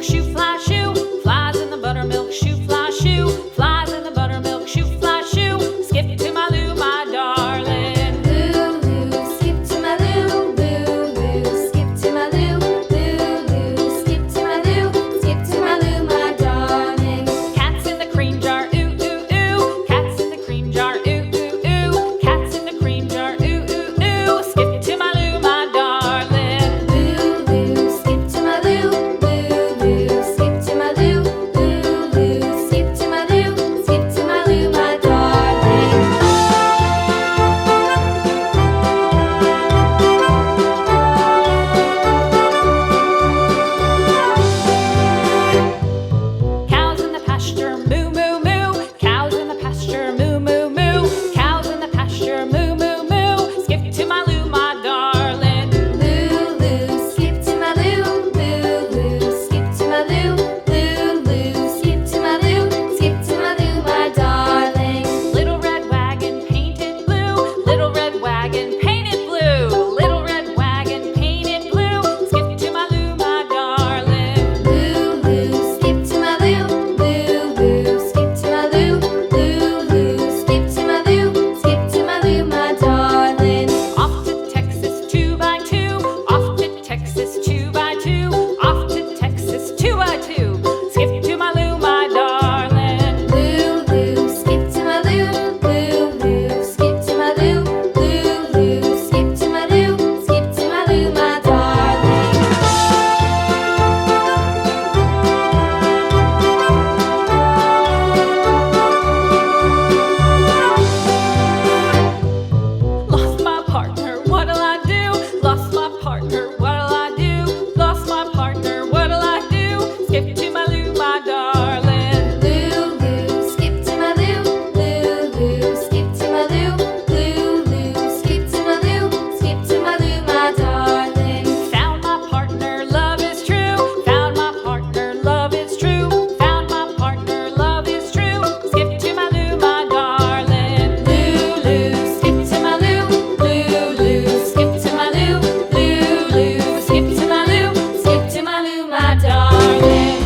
buttermilk shoe, fly shoe. Flies in the buttermilk shoe, fly shoe. Flies in the buttermilk shoe, fly shoe. Skip to my Lou, my darling. Lou, skip to my Lou, Lou, skip to my Lou, Lou, skip to my Lou, skip to my Lou, my darling. Cats in the cream jar, ooh, ooh, ooh. Cats in the cream jar, ooh, ooh, ooh. Cats in the cream jar, ooh, ooh, ooh. Skip to my Lou, my darling. Lou, skip to my Lou, Lou, skip to my Lou, Lou, skip to my Lou, skip to my Lou, my darling. Cows in the pasture, moo, moo, moo. Cows in the pasture, moo, moo, moo. Cows in the pasture, moo, moo, moo. Skip to my Lou, my darling. Lou, skip to my Lou, Lou, skip to my Lou, Lou, skip to my Lou, skip to my Lou, my darling. Little red wagon painted blue. Little red wagon painted blue. Little red wagon painted blue. Skip to my Lou, my darling. Lou, skip to my Lou, Lou, skip to my Lou, Lou, skip to my Lou, skip to my Lou, my darling. Off to Texas 2x2. Off to Texas 2x2. Off to Texas 2x2. Skip to my Lou, my darling. Lou, skip to my Lou, Lou, skip to my Lou, Lou, skip to my Lou, skip to my Lou, my darling. Lost my partner, what'll I do? Lost my partner, what'll I do? Lost my partner, what'll I do? Skip to my Lou, my darling. Lou, skip to my Lou, Lou, skip to my Lou, Lou, skip to my Lou, skip to my Lou, my darling. Found my partner, love is true. Found my partner, love is true. Found my partner, love is true. Skip to my Lou, my darling. Lou, skip to my Lou, Lou, skip to my Lou, Lou, skip to my Lou, skip to my Lou, my darling.